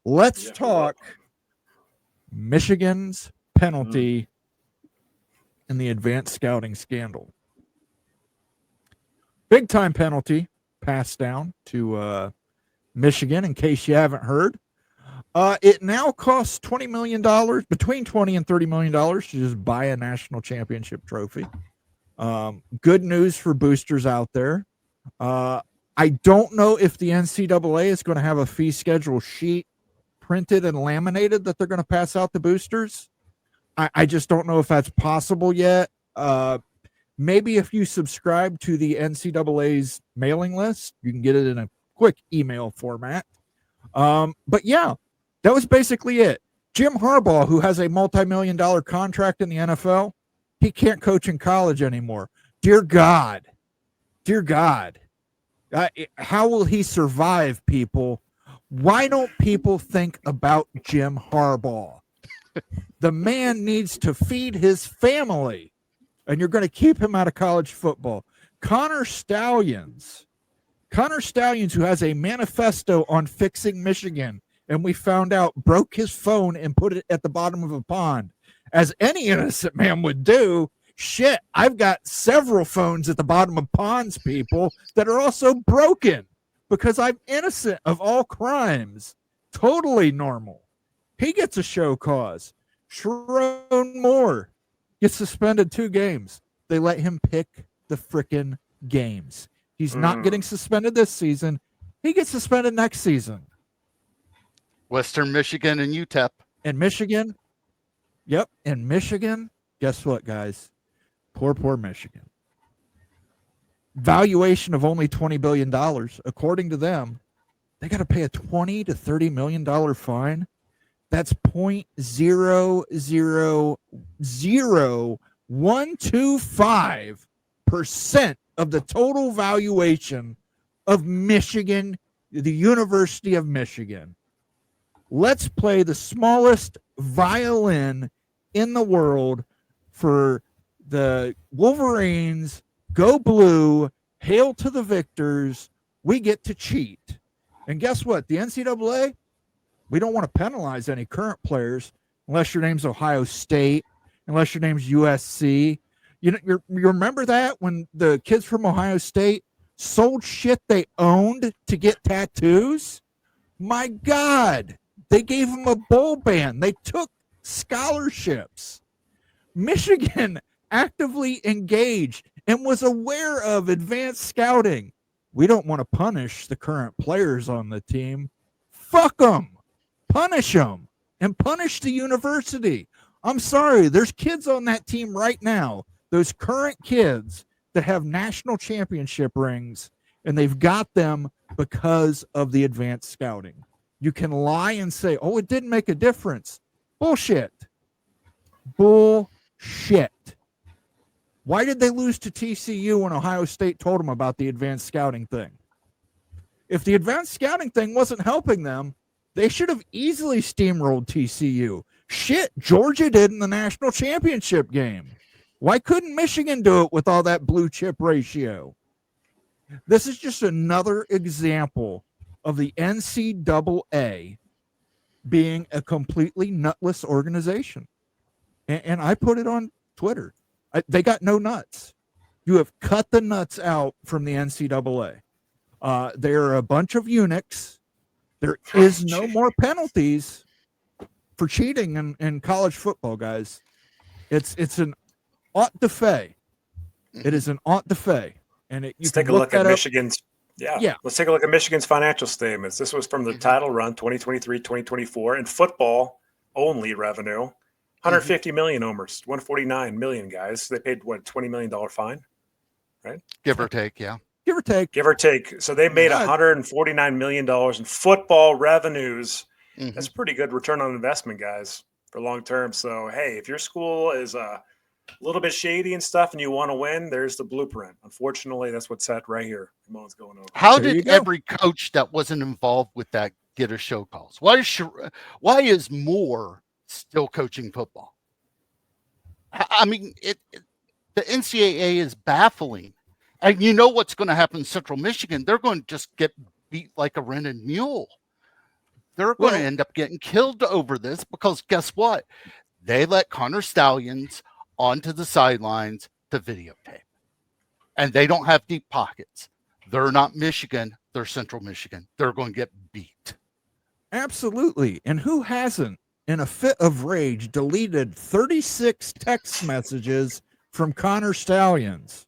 Let's talk Michigan's penalty in the advanced scouting scandal. Big time penalty passed down to Michigan, in case you haven't heard. It now costs $20 million, between $20 and $30 million to just buy a national championship trophy. Good news for boosters out there. I don't know if the NCAA is going to have a fee schedule sheet printed and laminated that they're going to pass out to boosters. I just don't know if that's possible yet. Maybe if you subscribe to the NCAA's mailing list, you can get it in a quick email format. But yeah, that was basically it. Jim Harbaugh, who has a multi-million-dollar contract in the NFL, he can't coach in college anymore. Dear God, how will he survive, people? Why don't people think about Jim Harbaugh? The man needs to feed his family, and you're going to keep him out of college football. Connor Stallions, who has a manifesto on fixing Michigan, and we found out broke his phone and put it at the bottom of a pond, as any innocent man would do. Shit, I've got several phones at the bottom of ponds, people, that are also broken because I'm innocent of all crimes. Totally normal. He gets a show cause. Sharon Moore gets suspended 2 games. They let him pick the frickin' games. He's not getting suspended this season. He gets suspended next season. Western Michigan and UTEP. And Michigan, yep, and Michigan, guess what, guys? Poor Michigan. Valuation of only $20 billion. According to them, they got to pay a $20 to $30 million fine. That's 0.000125% of the total valuation of Michigan, the University of Michigan. Let's play the smallest violin in the world for the Wolverines. Go blue, hail to the victors. We get to cheat. And guess what? The NCAA, we don't want to penalize any current players unless your name's Ohio State, unless your name's USC. You remember that when the kids from Ohio State sold shit they owned to get tattoos? My God, they gave them a bowl ban. They took scholarships. Michigan actively engaged and was aware of advanced scouting. We don't want to punish the current players on the team. Fuck them. Punish them and punish the university. I'm sorry. There's kids on that team right now, those current kids that have national championship rings, and they've got them because of the advanced scouting. You can lie and say, oh, it didn't make a difference. Bullshit. Why did they lose to TCU when Ohio State told them about the advanced scouting thing? If the advanced scouting thing wasn't helping them, they should have easily steamrolled TCU. Shit, Georgia did in the national championship game. Why couldn't Michigan do it with all that blue chip ratio? This is just another example of the NCAA being a completely nutless organization. And I put it on Twitter. They got no nuts. You have cut the nuts out from the NCAA. They are a bunch of eunuchs. There is no more penalties for cheating in college football, guys. It's an aunt de fait. It is an aunt de fait. And let's take a look at Michigan's. Yeah. Let's take a look at Michigan's financial statements. This was from the title run 2023-2024 in football only revenue. 150 million almost, 149 million, guys. They paid what, $20 million fine, right? Give or take, yeah. Give or take. So they made $149 million in football revenues. That's pretty good return on investment, guys, for long term. So, hey, if your school is a little bit shady and stuff and you want to win, there's the blueprint. Unfortunately, that's what's set right here. Moen's going over. How did every coach that wasn't involved with that get a show cause? Why is Moore still coaching football? I mean, the NCAA is baffling. And you know what's going to happen in Central Michigan? They're going to just get beat like a rented mule. They're going to end up getting killed over this because guess what? They let Connor Stallions onto the sidelines to videotape. And they don't have deep pockets. They're not Michigan. They're Central Michigan. They're going to get beat. Absolutely. And who hasn't, in a fit of rage, deleted 36 text messages from Connor Stallions?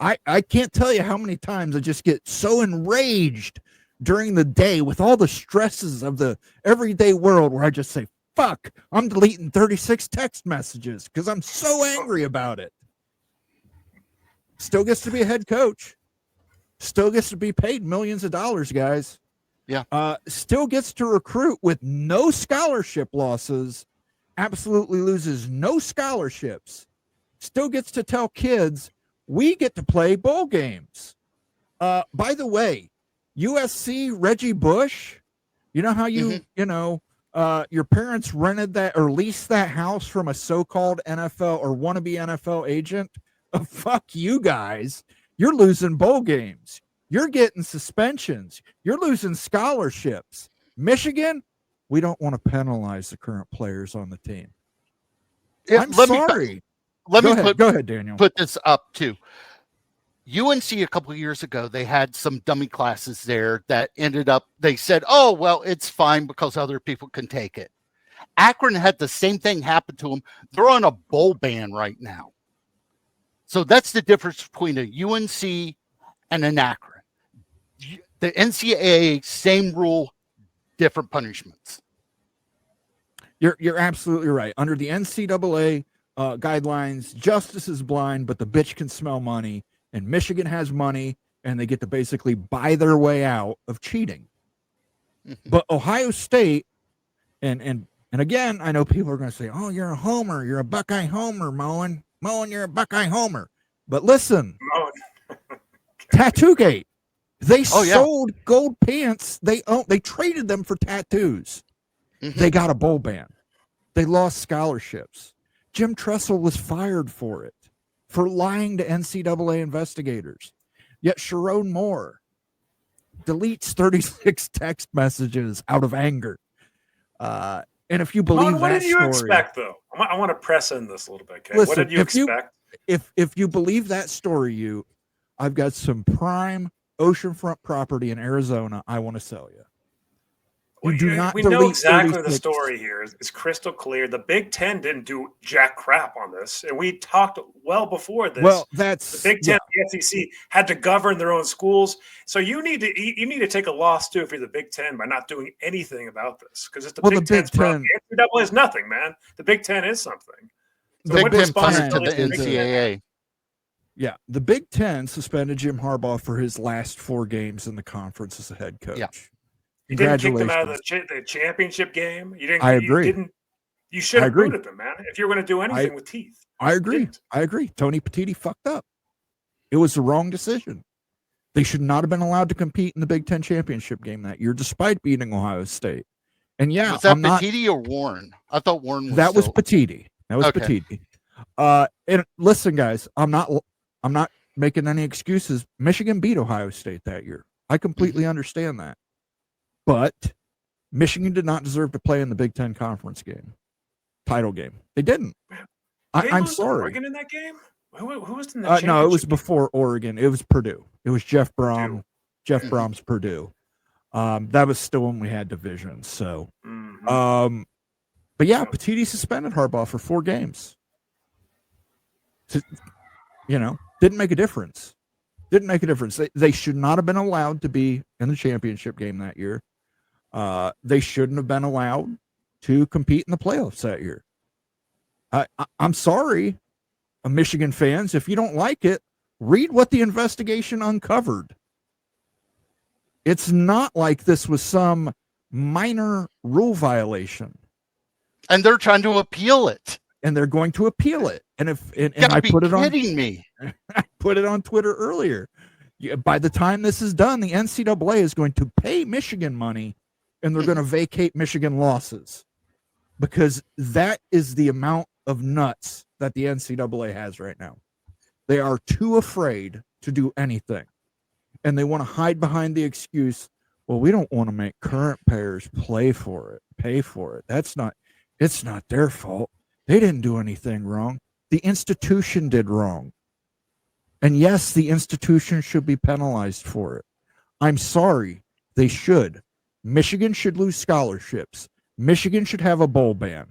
I can't tell you how many times I just get so enraged during the day with all the stresses of the everyday world where I just say, fuck, I'm deleting 36 text messages because I'm so angry about it. Still gets to be a head coach. Still gets to be paid millions of dollars, guys. Yeah. Still gets to recruit with no scholarship losses. Absolutely loses no scholarships. Still gets to tell kids, we get to play bowl games. By the way, USC Reggie Bush, you know how your parents rented that or leased that house from a so-called NFL or wannabe NFL agent? Fuck you guys. You're losing bowl games. You're getting suspensions. You're losing scholarships. Michigan, we don't want to penalize the current players on the team. Yeah, I'm sorry. Go ahead, Daniel. Put this up too. UNC a couple of years ago, they had some dummy classes there that ended up, they said, oh, well, it's fine because other people can take it. Akron had the same thing happen to them. They're on a bowl ban right now. So that's the difference between a UNC and an Akron. The NCAA, same rule, different punishments. You're absolutely right. Under the NCAA guidelines, justice is blind, but the bitch can smell money. And Michigan has money, and they get to basically buy their way out of cheating. But Ohio State, and again, I know people are going to say, "Oh, you're a homer. You're a Buckeye homer, Moen. Moen, you're a Buckeye homer." But listen, Tattoo-gate. They sold gold pants. They traded them for tattoos. They got a bowl ban. They lost scholarships. Jim Tressel was fired for it, for lying to NCAA investigators. Yet Sharon Moore deletes 36 text messages out of anger. And if you believe what that did you story, expect, though? I want to press in this a little bit. Okay? Listen, what did you expect? If you believe that story, I've got some prime oceanfront property in Arizona I want to sell you. We know exactly the story here. It's crystal clear. The Big Ten didn't do jack crap on this, and we talked well before this. Well, that's the Big Ten, the SEC had to govern their own schools. So you need to take a loss too if you're the Big Ten by not doing anything about this, because it's the Big Ten's problem. The NCAA is nothing, man. The Big Ten is something. So the Big Ten funded to the NCAA. Yeah, the Big Ten suspended Jim Harbaugh for his last 4 games in the conference as a head coach. Yeah. You didn't kick them out of the championship game. You didn't. I agree. You should have booted them, man. If you're going to do anything with teeth. I agree. Tony Petitti fucked up. It was the wrong decision. They should not have been allowed to compete in the Big Ten championship game that year, despite beating Ohio State. And was that Petitti or Warren? I thought Warren was. That was Petitti. Petitti. And listen, guys, I'm not making any excuses. Michigan beat Ohio State that year. I completely understand that. But Michigan did not deserve to play in the Big Ten conference title game. They didn't. I'm sorry. Oregon in that game? Who was in the no, it was before Oregon. It was Purdue. It was Jeff Brom. Jeff Brom's Purdue. That was still when we had divisions. So, but yeah, Petitti suspended Harbaugh for 4 games. Didn't make a difference. They should not have been allowed to be in the championship game that year. They shouldn't have been allowed to compete in the playoffs that year. I'm sorry, Michigan fans. If you don't like it, read what the investigation uncovered. It's not like this was some minor rule violation. And they're trying to appeal it. And they're going to appeal it. And I put it on. Kidding me. I put it on Twitter earlier. By the time this is done, the NCAA is going to pay Michigan money, and they're going to vacate Michigan losses, because that is the amount of nuts that the NCAA has right now. They are too afraid to do anything, and they want to hide behind the excuse, well, we don't want to make current payers pay for it. It's not their fault. They didn't do anything wrong. The institution did wrong. And yes, the institution should be penalized for it. I'm sorry, they should. Michigan should lose scholarships. Michigan should have a bowl ban.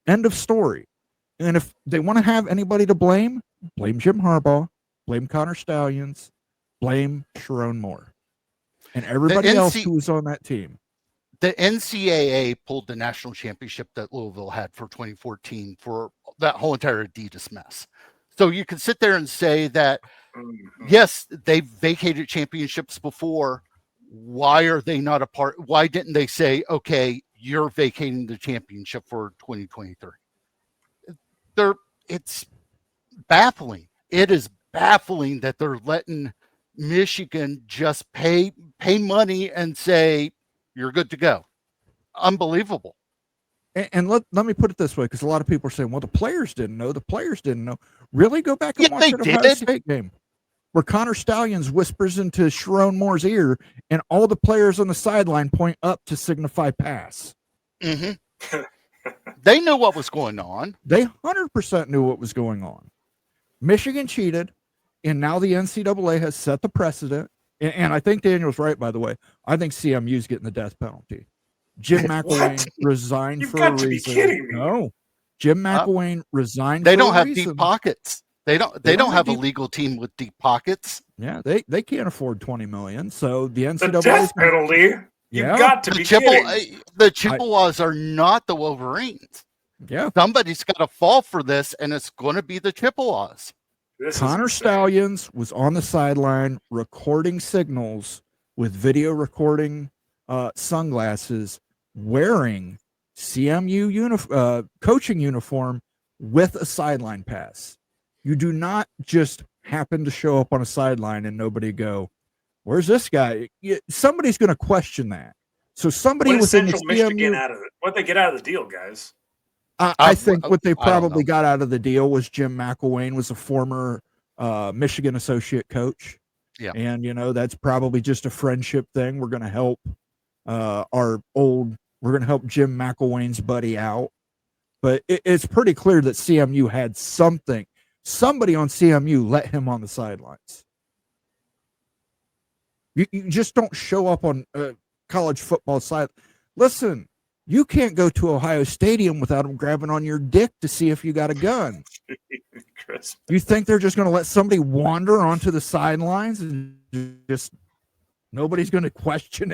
End of story. And if they want to have anybody to blame Jim Harbaugh, blame Connor Stallions, blame Sharon Moore, and everybody else who was on that team. The NCAA pulled the national championship that Louisville had for 2014 for that whole entire Adidas mess. So you can sit there and say that, yes, they've vacated championships before. Why are they not a part? Why didn't they say, okay, you're vacating the championship for 2023? It's baffling. It is baffling that they're letting Michigan just pay money and say, you're good to go. Unbelievable. And let me put it this way, because a lot of people are saying, well, the players didn't know. Really? Go back and watch the Ohio State game where Connor Stallions whispers into Sharon Moore's ear and all the players on the sideline point up to signify pass. Mm-hmm. They knew what was going on. They 100% knew what was going on. Michigan cheated, and now the NCAA has set the precedent. And I think Daniel's right, by the way. I think CMU's getting the death penalty. Jim McElwain resigned You've for got a to reason. be kidding me. No, Jim McElwain resigned. They for don't a have reason. deep pockets. They don't have a legal team with deep pockets. Yeah, they can't afford $20 million. So the NCAA The death penalty. You've got to be kidding. The Chippewas are not the Wolverines. Yeah, somebody's got to fall for this, and it's going to be the Chippewas. Connor Stallions was on the sideline recording signals with video recording sunglasses, wearing CMU coaching uniform with a sideline pass. You do not just happen to show up on a sideline and nobody go, where's this guy? Somebody's going to question that. So somebody what within Central the CMU, Michigan out of it? What they get out of the deal, guys? I think what they probably got out of the deal was Jim McElwain was a former Michigan associate coach. Yeah. And, that's probably just a friendship thing. We're going to help we're going to help Jim McElwain's buddy out. But it's pretty clear that CMU had something. Somebody on CMU let him on the sidelines. You just don't show up on college football side. Listen, you can't go to Ohio Stadium without them grabbing on your dick to see if you got a gun. You think they're just going to let somebody wander onto the sidelines and just nobody's going to question it?